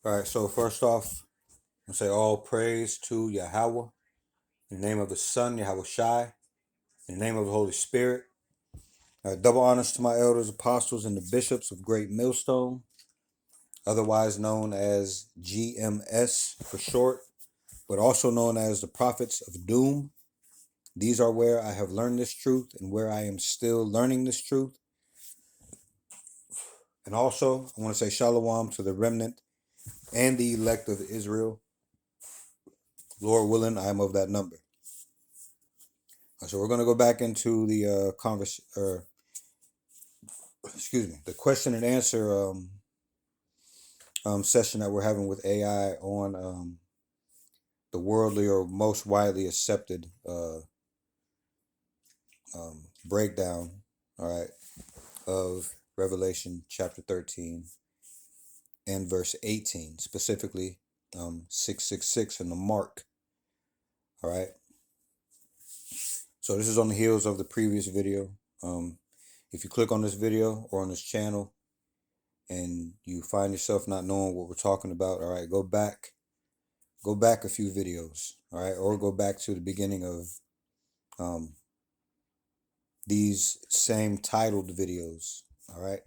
All right, so first off, I say all praise to Yahweh, in the name of the Son, Yahweh Shai, in the name of the Holy Spirit. Double honors to my elders, apostles, and the bishops of Great Millstone, otherwise known as GMS for short, but also known as the Prophets of Doom. These are where I have learned this truth and where I am still learning this truth. And also, I want to say shalom to the remnant and the elect of Israel. Lord willing, I am of that number. So we're going to go back into the the question and answer session that we're having with AI on the worldly or most widely accepted breakdown, all right, of Revelation chapter 13 and verse 18, specifically 666 and the mark, all right. So this is on the heels of the previous video. If you click on this video or on this channel and you find yourself not knowing what we're talking about, all right, go back a few videos, all right, or go back to the beginning of these same titled videos, all right.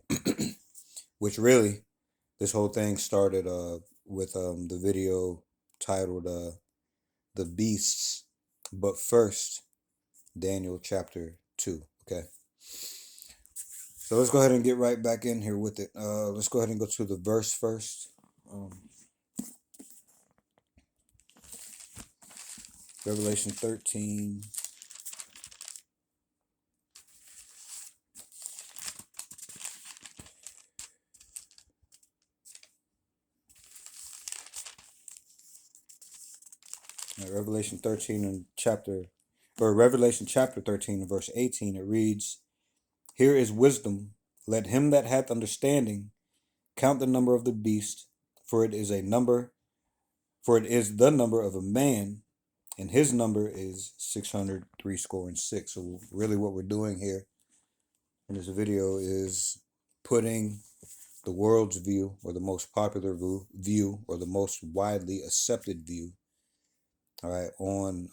Which really, this whole thing started with the video titled "The Beasts," but first Daniel chapter 2. Okay, so let's go ahead and get right back in here with it. Let's go ahead and go to the verse first. Revelation 13. Revelation 13 and Revelation chapter 13 and verse 18, it reads, "Here is wisdom. Let him that hath understanding count the number of the beast, for it is the number of a man, and his number is 636." So really what we're doing here in this video is putting the world's view, or the most popular view, or the most widely accepted view, all right, on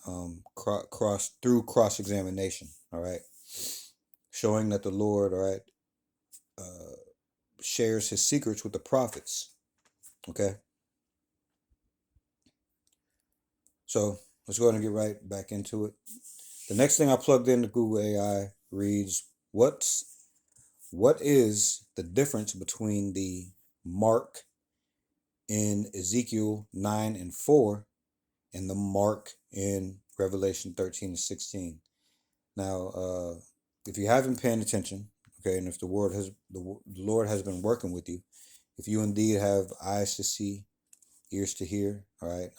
cross examination, all right, showing that the Lord, all right, shares his secrets with the prophets. Okay, so let's go ahead and get right back into it. The next thing I plugged into Google AI reads, what is the difference between the mark in Ezekiel 9 and 4 and the mark in Revelation 13 and 16? Now, if you haven't paid attention, okay, and if the Lord has been working with you, if you indeed have eyes to see, ears to hear, all right,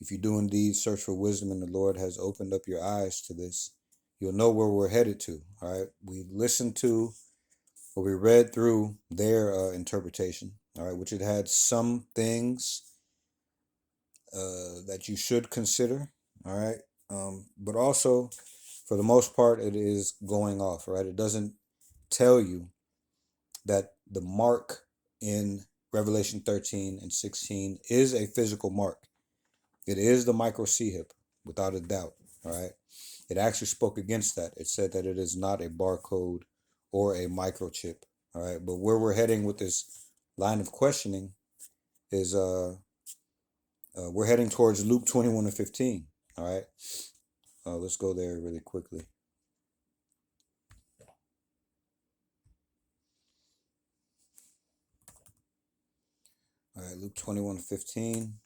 if you do indeed search for wisdom and the Lord has opened up your eyes to this, you'll know where we're headed to, all right. We listened to, or we read through their interpretation, all right, which it had some things that you should consider, all right, but also, for the most part, it is going off, right? It doesn't tell you that the mark in Revelation 13 and 16 is a physical mark. It is the micro C-hip, without a doubt, all right? It actually spoke against that. It said that it is not a barcode or a microchip, all right? But where we're heading with this line of questioning is we're heading towards Luke 21 and 15, all right? Let's go there really quickly. All right, Luke 21 and 15.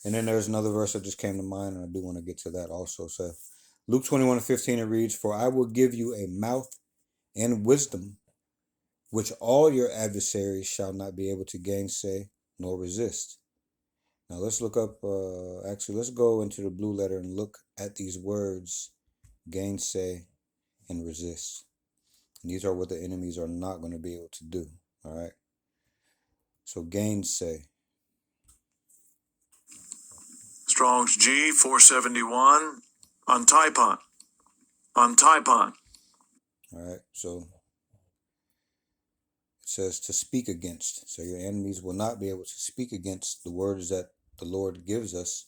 And then there's another verse that just came to mind, and I do want to get to that also. So Luke 21 and 15, it reads, "For I will give you a mouth and wisdom, which all your adversaries shall not be able to gainsay nor resist." Now let's look up, let's go into the blue letter and look at these words, gainsay and resist. And these are what the enemies are not going to be able to do, all right? So gainsay. Strong's G 471 on Typon. On Typon. All right, so says to speak against. So your enemies will not be able to speak against the words that the Lord gives us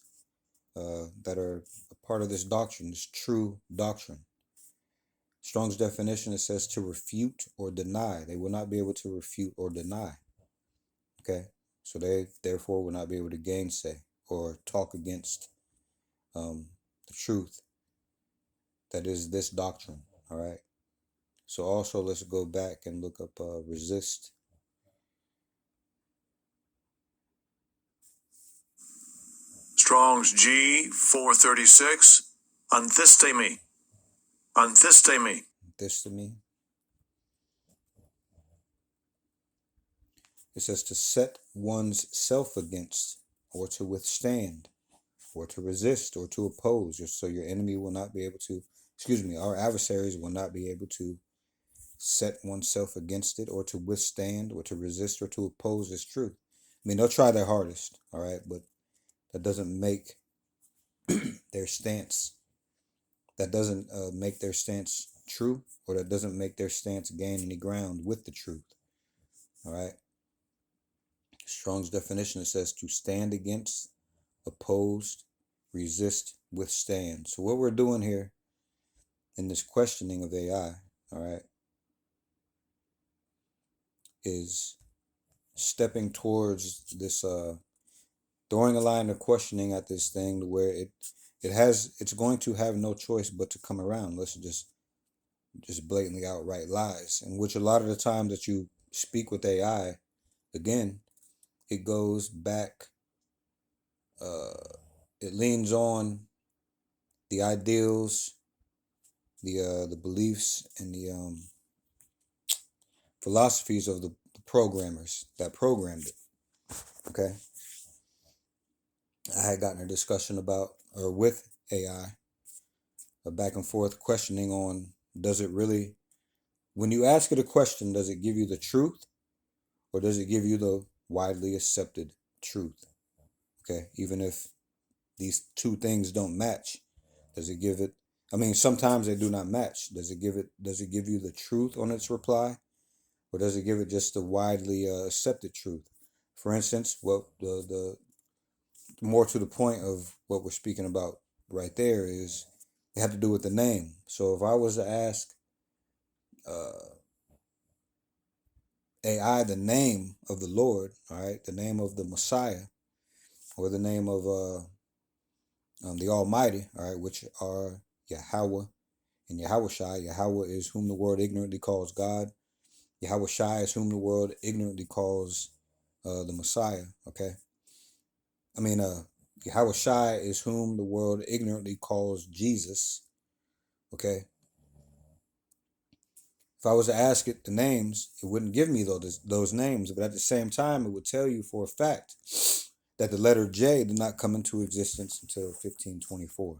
that are a part of this doctrine, this true doctrine. Strong's definition, it says to refute or deny. They will not be able to refute or deny. Okay? So they therefore will not be able to gainsay or talk against the truth that is this doctrine. All right? So also let's go back and look up resist. Strong's G 436. Anthistemi. Anthistemi. This to me. It says to set one's self against, or to withstand, or to resist, or to oppose. So your enemy will not be able to, our adversaries will not be able to set oneself against it, or to withstand, or to resist, or to oppose this truth. I mean, they'll try their hardest, all right, but that doesn't make their stance, that doesn't make their stance true, or that doesn't make their stance gain any ground with the truth, all right? Strong's definition, it says to stand against, opposed, resist, withstand. So what we're doing here in this questioning of AI, all right, is stepping towards this throwing a line of questioning at this thing to where it's going to have no choice but to come around. Let's just blatantly outright lies, in which a lot of the time that you speak with AI, again, it goes back, it leans on the ideals, the beliefs, and the philosophies of the programmers that programmed it. Okay, I had gotten a discussion about, or with AI, a back and forth questioning on, does it really, when you ask it a question, does it give you the truth, or does it give you the widely accepted truth? Okay, even if these two things don't match, does it give it, I mean, sometimes they do not match. Does it give you the truth on its reply, or does it give it just the widely accepted truth? For instance, what the more to the point of what we're speaking about right there is, it had to do with the name. So if I was to ask AI the name of the Lord, all right, the name of the Messiah, or the name of the Almighty, all right, which are Yahweh and Yahushai. Yahweh is whom the world ignorantly calls God. Yahushai is whom the world ignorantly calls the Messiah. Okay, I mean, Yahushai is whom the world ignorantly calls Jesus. Okay, if I was to ask it the names, it wouldn't give me those names, but at the same time, it would tell you for a fact that the letter J did not come into existence until 1524.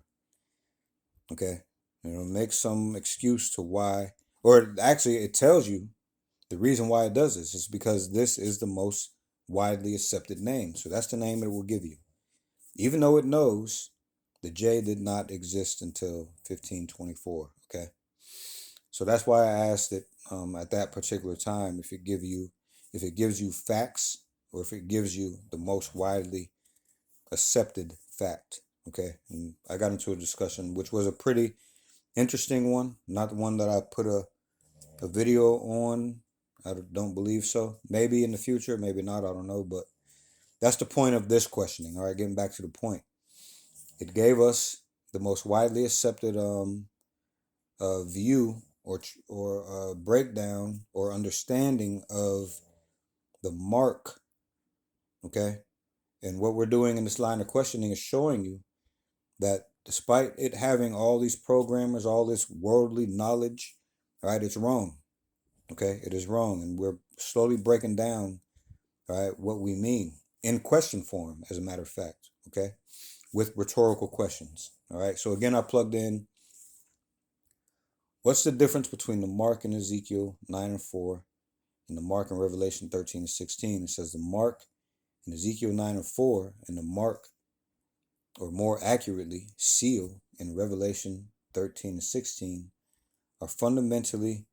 Okay, and it'll make some excuse to why, or actually, it tells you the reason why it does this is because this is the most widely accepted name. So that's the name it will give you, even though it knows the J did not exist until 1524. Okay, so that's why I asked it at that particular time if it gives you facts, or if it gives you the most widely accepted fact. Okay, and I got into a discussion which was a pretty interesting one, not the one that I put a video on. I don't believe so. Maybe in the future, maybe not, I don't know, but that's the point of this questioning. All right, getting back to the point, it gave us the most widely accepted view or breakdown or understanding of the mark. Okay, and what we're doing in this line of questioning is showing you that despite it having all these programmers, all this worldly knowledge, all right, it's wrong. Okay, it is wrong, and we're slowly breaking down, all right, what we mean in question form, as a matter of fact. Okay, with rhetorical questions. All right, so again, I plugged in, what's the difference between the mark in Ezekiel 9:4 and the mark in Revelation 13:16? It says the mark in Ezekiel 9:4 and the mark, or more accurately, seal in Revelation 13:16 are fundamentally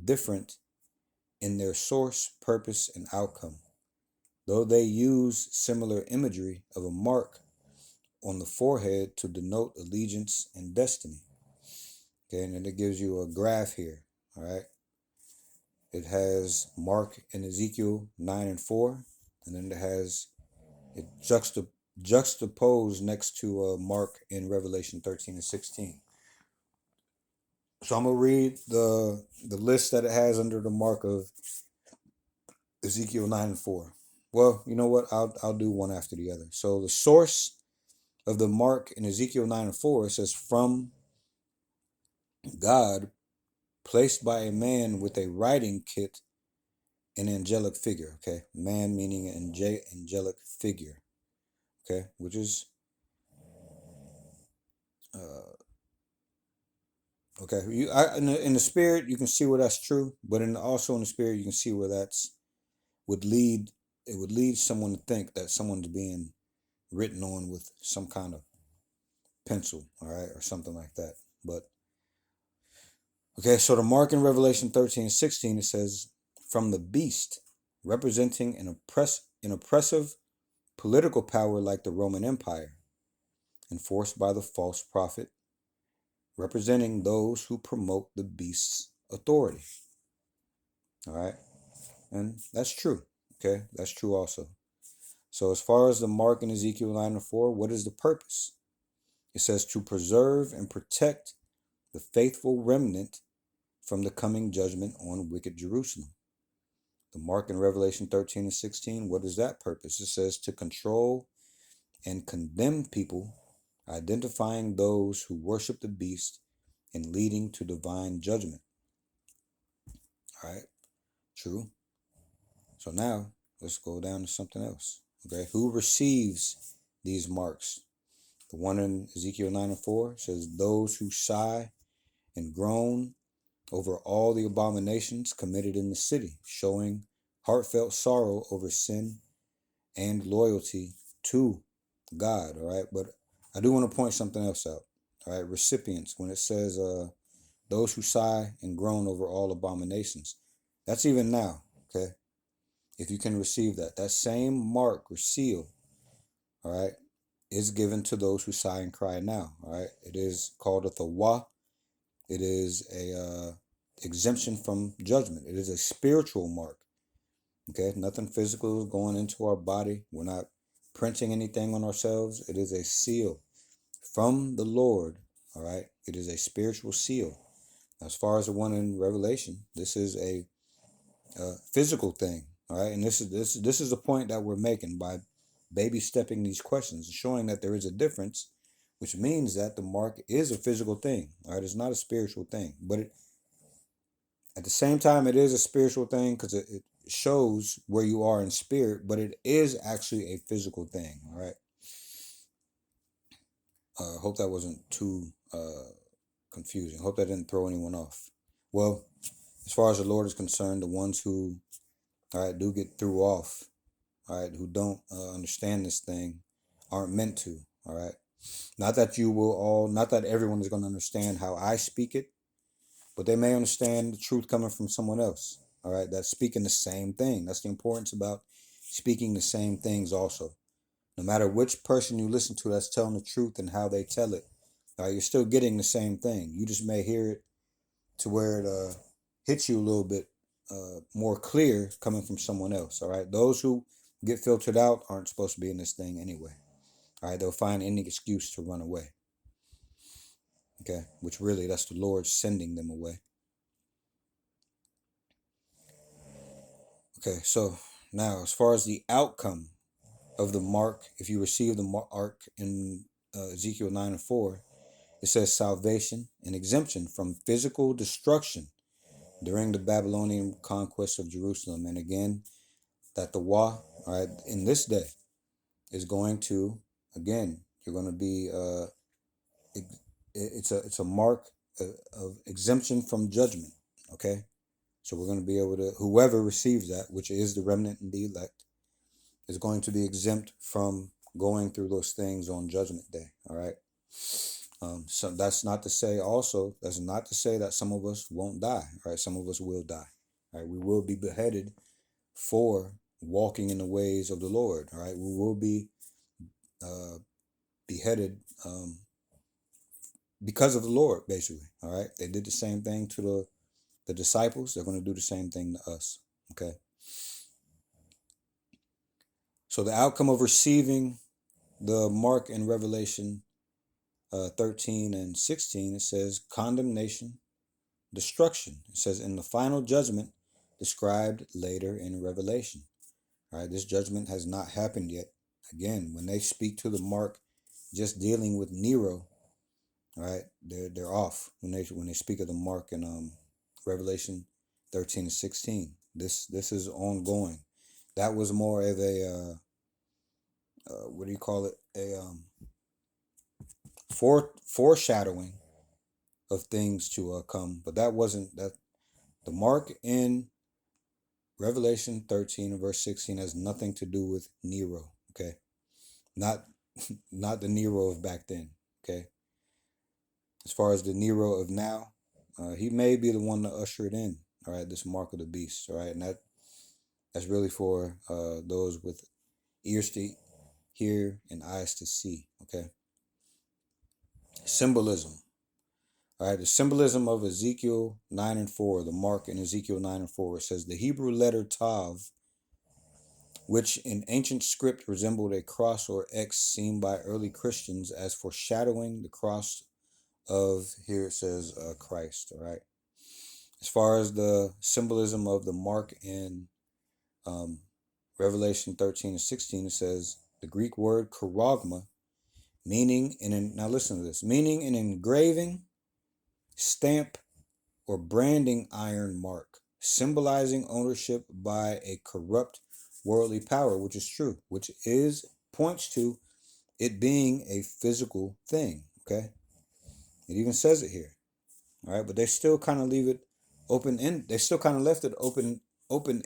different in their source, purpose, and outcome, though they use similar imagery of a mark on the forehead to denote allegiance and destiny. Okay, and then it gives you a graph here. All right, it has Mark and Ezekiel 9 and 4, and then it has it juxtaposed next to Mark in Revelation 13 and 16. So I'm gonna read the list that it has under the mark of Ezekiel 9 and 4. Well, you know what? I'll do one after the other. So the source of the mark in Ezekiel 9 and 4, it says, from God, placed by a man with a writing kit, an angelic figure. Okay, man meaning an angelic figure. Okay, which is okay. In the spirit you can see where that's true, but also in the spirit you can see where that's would lead it would lead someone to think that someone's being written on with some kind of pencil, all right, or something like that. But okay, so the mark in Revelation 13 and 16, it says, from the beast, representing an oppressive political power like the Roman Empire, enforced by the false prophet, representing those who promote the beast's authority. All right, and that's true. Okay, that's true also. So as far as the mark in Ezekiel 9 and 4, what is the purpose? It says to preserve and protect the faithful remnant from the coming judgment on wicked Jerusalem. The mark in Revelation 13 and 16, what is that purpose? It says to control and condemn people, identifying those who worship the beast and leading to divine judgment. All right, true. So now let's go down to something else. Okay, who receives these marks? The one in Ezekiel 9 and 4 says, those who sigh and groan over all the abominations committed in the city, showing heartfelt sorrow over sin and loyalty to God. All right, but I do want to point something else out. All right, recipients, when it says those who sigh and groan over all abominations, that's even now. Okay, if you can receive that, that same mark or seal, all right, is given to those who sigh and cry now. All right, it is called a thawa. It is a exemption from judgment. It is a spiritual mark. Okay, nothing physical is going into our body. We're not printing anything on ourselves. It is a seal from the Lord. All right, it is a spiritual seal. As far as the one in Revelation, this is a physical thing. All right, and this is the point that we're making by baby stepping these questions, showing that there is a difference, which means that the mark is a physical thing. All right, it's not a spiritual thing, but at the same time, it is a spiritual thing because it shows where you are in spirit, but it is actually a physical thing. All right. Hope that wasn't too confusing. Hope that didn't throw anyone off. Well, as far as the Lord is concerned, the ones who, all right, do get threw off, all right, who don't understand this thing, aren't meant to. All right. Not that not that everyone is going to understand how I speak it, but they may understand the truth coming from someone else. All right, that's speaking the same thing. That's the importance about speaking the same things also. No matter which person you listen to that's telling the truth and how they tell it, all right, you're still getting the same thing. You just may hear it to where it hits you a little bit more clear coming from someone else. All right, those who get filtered out aren't supposed to be in this thing anyway. All right, they'll find any excuse to run away. Okay, which really that's the Lord sending them away. Okay, so now as far as the outcome of the mark, if you receive the mark in Ezekiel 9 and 4, it says salvation and exemption from physical destruction during the Babylonian conquest of Jerusalem. And again, that the Wa, all right, in this day is going to, again, you're going to be, it's a mark of exemption from judgment, okay? So we're going to be able to, whoever receives that, which is the remnant and the elect, is going to be exempt from going through those things on Judgment Day. All right. So that's not to say that some of us won't die. Right. Some of us will die. Right? We will be beheaded for walking in the ways of the Lord. All right, we will be beheaded because of the Lord, basically. All right, they did the same thing to the disciples. They're going to do the same thing to us. Okay. So the outcome of receiving the mark in Revelation 13 and 16, it says condemnation, destruction. It says in the final judgment described later in Revelation. All right, this judgment has not happened yet. Again, when they speak to the mark, just dealing with Nero, all right, they're off when they speak of the mark in Revelation 13 and 16. This is ongoing. That was more of a what do you call it? A foreshadowing of things to come, but that wasn't that. The mark in Revelation 13 and verse 16 has nothing to do with Nero. Okay, not not the Nero of back then. Okay, as far as the Nero of now, he may be the one to usher it in. All right, this mark of the beast. All right, and that's really for those with ears to hear and eyes to see. Okay, symbolism. All right, the symbolism of Ezekiel 9 and 4, the mark in Ezekiel 9 and 4, it says the Hebrew letter Tav, which in ancient script resembled a cross or X seen by early Christians as foreshadowing the cross of, here it says, Christ. All right. As far as the symbolism of the mark in um, Revelation 13 and 16, it says the Greek word charagma, meaning now listen to this, meaning an engraving, stamp, or branding iron mark, symbolizing ownership by a corrupt worldly power, which is true, which points to it being a physical thing. Okay, it even says it here. All right, but they still kind of leave it open end. They still kind of left it open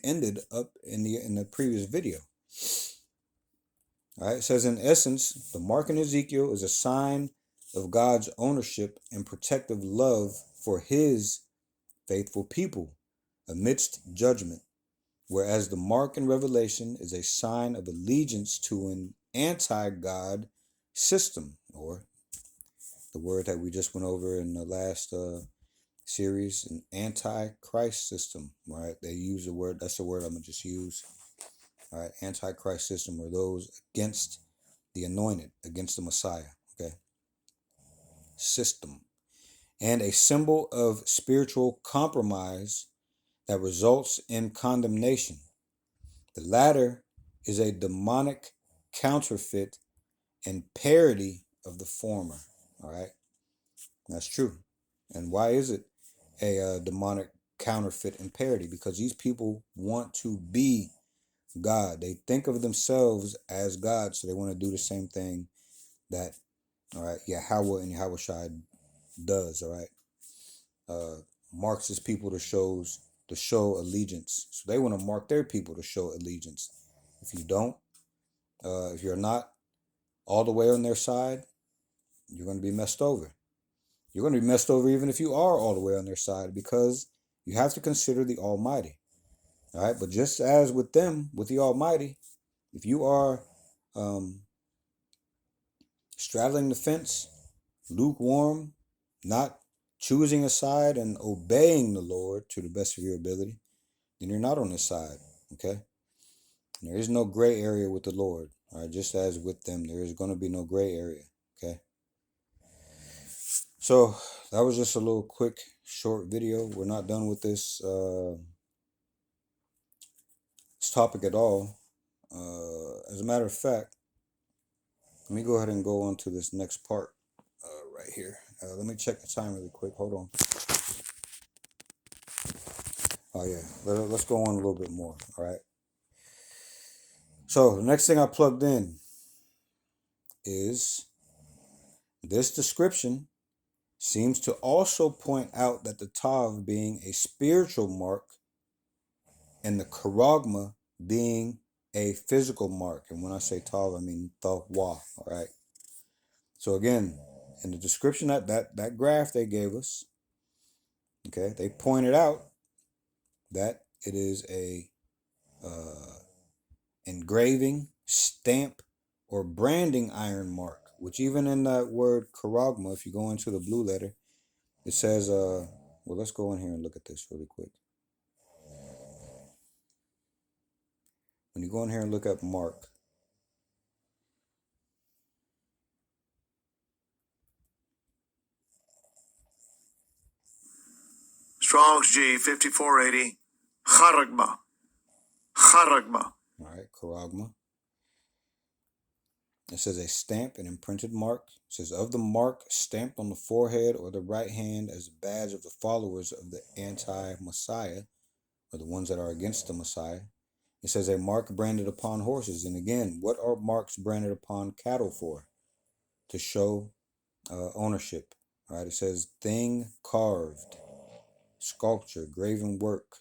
ended up in the previous video. All right, it says in essence, the mark in Ezekiel is a sign of God's ownership and protective love for His faithful people amidst judgment, whereas the mark in Revelation is a sign of allegiance to an anti-God system, or the word that we just went over in the last series, an anti-Christ system. Right? They use the word. That's the word I'm gonna just use. All right, anti-Christ system, or those against the anointed, against the Messiah. Okay, system, and a symbol of spiritual compromise that results in condemnation. The latter is a demonic counterfeit and parody of the former. All right, that's true. And why is it a demonic counterfeit and parody? Because these people want to be God. They think of themselves as God, so they want to do the same thing that, all right, Yahweh and Yahushua does. All right, marks his people to show allegiance. So they want to mark their people to show allegiance. If you don't, if you're not all the way on their side, you're going to be messed over. You're going to be messed over even if you are all the way on their side, because you have to consider the Almighty. All right, but just as with them, with the Almighty, if you are straddling the fence, lukewarm, not choosing a side and obeying the Lord to the best of your ability, then you're not on his side. Okay? There is no gray area with the Lord. All right, just as with them, there is going to be no gray area. Okay? So that was just a little quick, short video. We're not done with this topic at all. As a matter of fact, let me go ahead and go on to this next part right here. Let me check the time really quick. Hold on. Oh yeah, let's go on a little bit more. All right. So the next thing I plugged in is this description seems to also point out that the Tav being a spiritual mark and the Charagma being a physical mark. And when I say Tav, I mean Thawa. All right. So again, in the description that graph they gave us, okay, they pointed out that it is a engraving, stamp, or branding iron mark, which even in that word charagma, if you go into the blue letter, it says, well, let's go in here and look at this really quick. When you go in here and look up mark, Strong's G 5480. Charagma. Charagma. all right, charagma. It says a stamp, an imprinted mark. It says of the mark stamped on the forehead or the right hand as a badge of the followers of the anti-Messiah, or the ones that are against the Messiah. It says a mark branded upon horses. And again, what are marks branded upon cattle for? To show ownership. All right, it says thing carved, sculpture, graven work.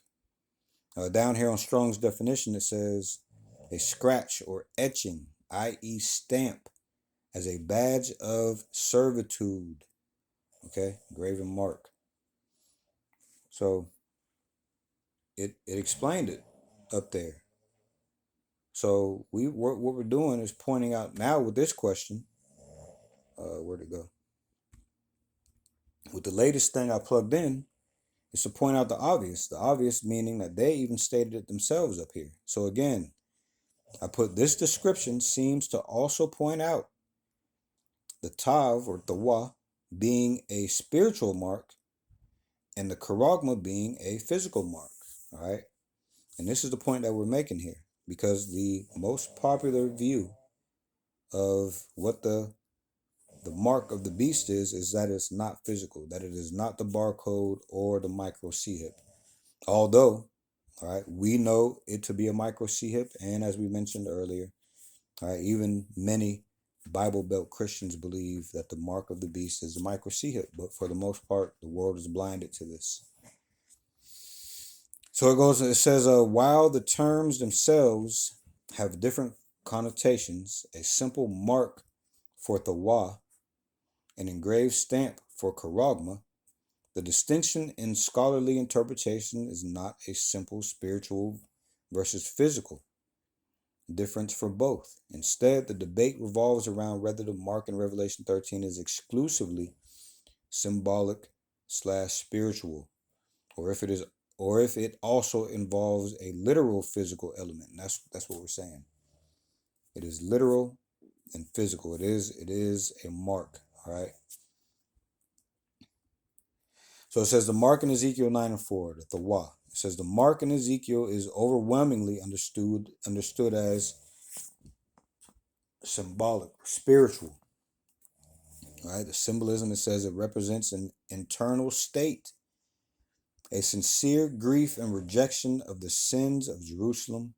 Down here on Strong's definition, it says a scratch or etching, i.e., stamp, as a badge of servitude. Okay, graven mark. So it explained it up there. So what we're doing is pointing out now with this question. Where'd it go? With the latest thing I plugged in, is to point out the obvious. The obvious meaning that they even stated it themselves up here. So again, I put this description seems to also point out the tav or tawa being a spiritual mark and the charagma being a physical mark. All right. And this is the point that we're making here, because the most popular view of what the mark of the beast is that it's not physical, that it is not the barcode or the micro C-hip. Although, all right, we know it to be a micro C-hip, and as we mentioned earlier, all right, even many Bible Belt Christians believe that the mark of the beast is a micro C-hip, but for the most part, the world is blinded to this. So it says, while the terms themselves have different connotations, a simple mark for tawa, an engraved stamp for charagma, the distinction in scholarly interpretation is not a simple spiritual versus physical difference for both. Instead, the debate revolves around whether the mark in Revelation 13 is exclusively symbolic/spiritual, or if it also involves a literal physical element. And that's what we're saying. It is literal and physical. It is a mark. All right. So it says the mark in Ezekiel 9 and 4, the tawa. It says the mark in Ezekiel is overwhelmingly understood as symbolic, spiritual. All right, the symbolism, it says it represents an internal state, a sincere grief and rejection of the sins of Jerusalem.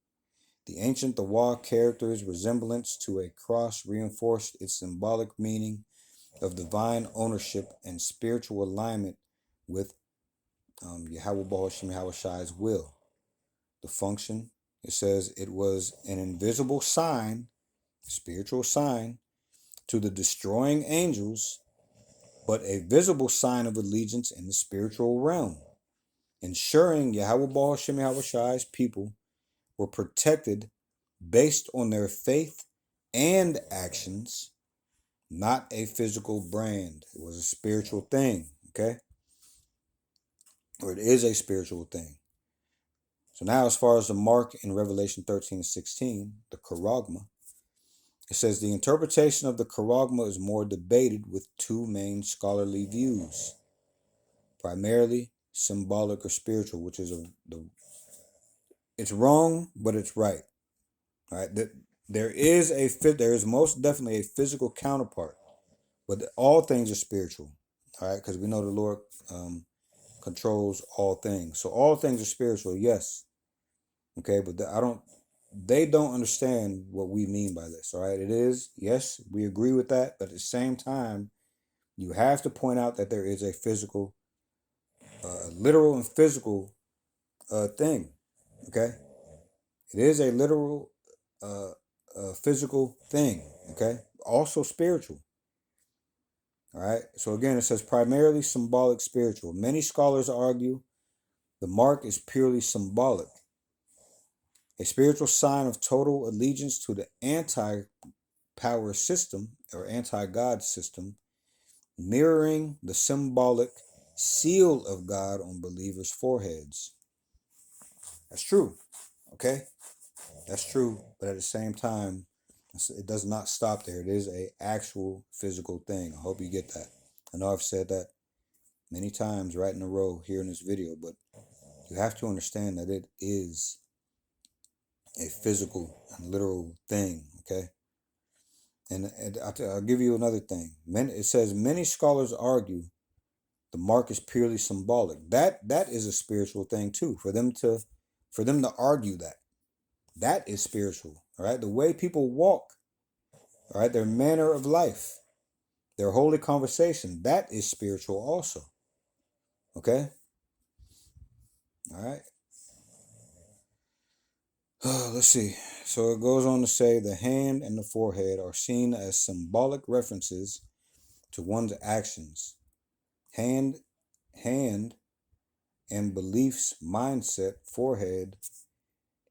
The ancient tawa character's resemblance to a cross reinforced its symbolic meaning of divine ownership and spiritual alignment with Yahweh Bahashim Shai's will. The function, it says it was an invisible sign, spiritual sign, to the destroying angels, but a visible sign of allegiance in the spiritual realm, ensuring Yahweh Bahashim Shai's people were protected based on their faith and actions, not a physical brand. It was a spiritual thing, okay? Or it is a spiritual thing. So now, as far as the mark in Revelation 13 and 16, the charagma, it says the interpretation of the charagma is more debated with two main scholarly views, primarily symbolic or spiritual, which is it's wrong, but it's right. All right, there is most definitely a physical counterpart, but all things are spiritual. All right, because we know the Lord controls all things, so all things are spiritual. Yes, okay, but they don't understand what we mean by this. All right, it is, yes, we agree with that, but at the same time, you have to point out that there is a physical, literal and physical thing. Okay, it is a literal, physical thing. Okay, also spiritual. All right, so again, it says primarily symbolic, spiritual. Many scholars argue The mark is purely symbolic, a spiritual sign of total allegiance to the anti-power system or anti-God system, mirroring the symbolic seal of God on believers' foreheads. That's true, okay? That's true, but at the same time, it does not stop there. It is a actual physical thing. I hope you get that. I know I've said that many times right in a row here in this video, but you have to understand that it is a physical and literal thing, okay? And I'll give you another thing. It says many scholars argue the mark is purely symbolic. That is a spiritual thing too. For them to argue that is spiritual. All right, the way people walk, all right, their manner of life, their holy conversation, that is spiritual also. Okay, all right. Let's see. So it goes on to say the hand and the forehead are seen as symbolic references to one's actions. Hand and beliefs, mindset, forehead,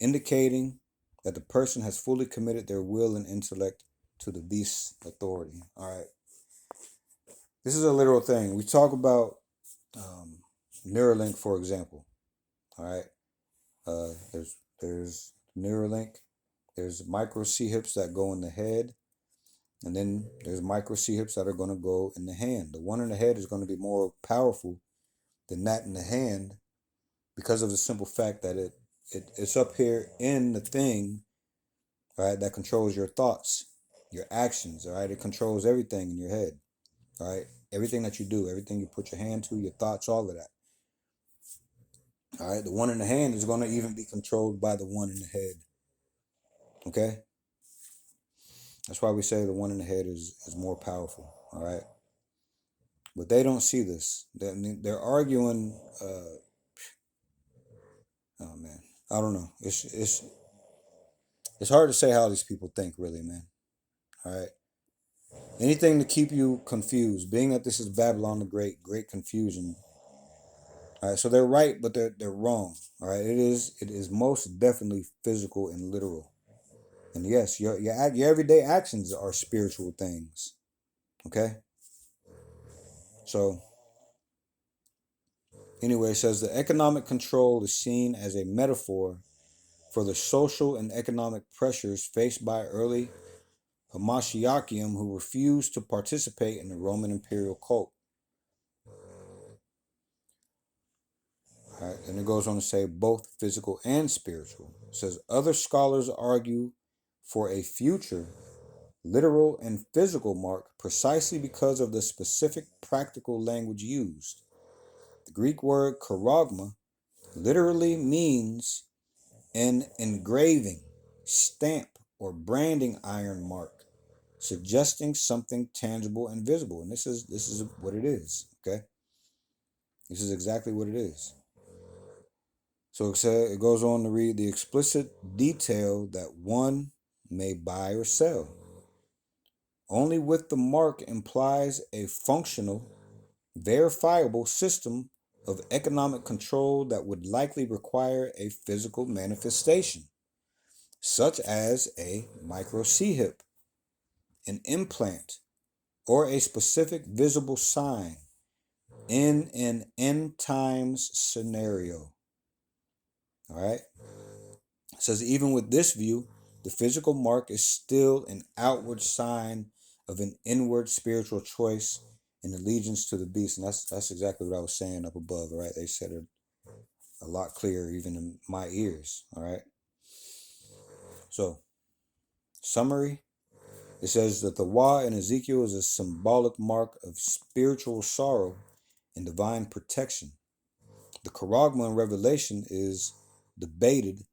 indicating that the person has fully committed their will and intellect to the beast's authority. All right. This is a literal thing. We talk about Neuralink, for example. All right. There's Neuralink. There's micro C-hips that go in the head. And then there's micro C-hips that are going to go in the hand. The one in the head is going to be more powerful than that in the hand because of the simple fact that it's up here in the thing, right, that controls your thoughts, your actions, all right? It controls everything in your head, all right? Everything that you do, everything you put your hand to, your thoughts, all of that. All right, the one in the hand is going to even be controlled by the one in the head. Okay? That's why we say the one in the head is more powerful. All right? But they don't see this. They're arguing. Oh man, I don't know. It's hard to say how these people think, really, man. All right. Anything to keep you confused. Being that this is Babylon the Great, great confusion. All right. So they're right, but they're wrong. All right. It is most definitely physical and literal. And yes, your everyday actions are spiritual things. Okay? So, anyway, it says the economic control is seen as a metaphor for the social and economic pressures faced by early Hamashiachium who refused to participate in the Roman imperial cult. All right, and it goes on to say both physical and spiritual. It says other scholars argue for a future literal and physical mark precisely because of the specific practical language used. The Greek word charagma literally means an engraving, stamp, or branding iron mark, suggesting something tangible and visible. And this is what it is. Okay, this is exactly what it is. So it goes on to read the explicit detail that one may buy or sell. Only with the mark implies a functional, verifiable system of economic control that would likely require a physical manifestation, such as a micro C-hip, an implant, or a specific visible sign in an end times scenario. All right? It says even with this view, the physical mark is still an outward sign of an inward spiritual choice and allegiance to the beast. And that's exactly what I was saying up above, all right? They said it a lot clearer even in my ears, all right? So, summary. It says that the Wa in Ezekiel is a symbolic mark of spiritual sorrow and divine protection. The Charagma in Revelation is debated,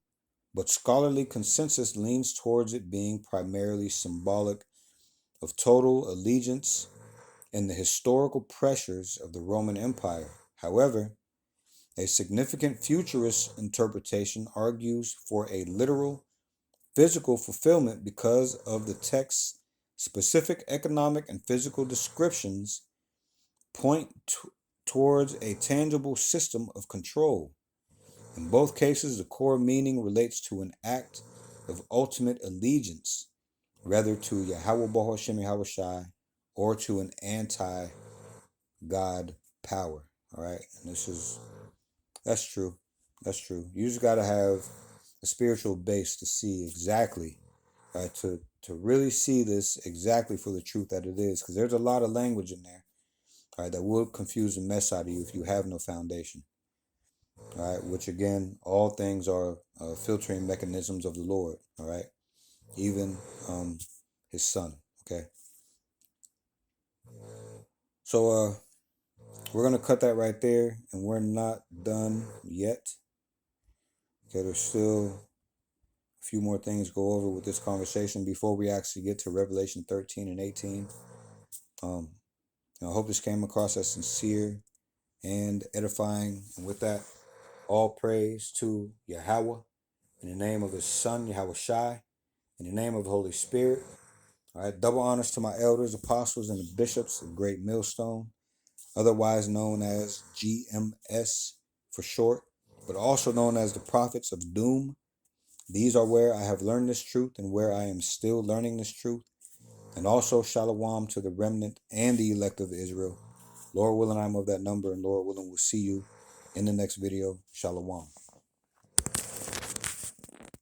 but scholarly consensus leans towards it being primarily symbolic of total allegiance and the historical pressures of the Roman Empire. However, a significant futurist interpretation argues for a literal physical fulfillment because of the text's specific economic and physical descriptions point towards a tangible system of control. In both cases, the core meaning relates to an act of ultimate allegiance, rather to Yahweh Bahashem Yahweh Shai, or to an anti-God power. All right, and that's true. That's true. You just gotta have a spiritual base to see exactly, right? To really see this exactly for the truth that it is, because there's a lot of language in there, right, that will confuse the mess out of you if you have no foundation. All right, which again, all things are filtering mechanisms of the Lord. All right, even His Son. Okay, so we're gonna cut that right there, and we're not done yet. Okay, there's still a few more things to go over with this conversation before we actually get to Revelation 13 and 18. I hope this came across as sincere and edifying. And with that, all praise to Yahweh in the name of His Son, Yahweh Shai, in the name of the Holy Spirit. All right, double honors to my elders, apostles, and the bishops of Great Millstone, otherwise known as GMS for short, but also known as the prophets of doom. These are where I have learned this truth and where I am still learning this truth. And also shalom to the remnant and the elect of Israel. Lord willing, I'm of that number, and Lord willing, we'll see you in the next video. Shalom.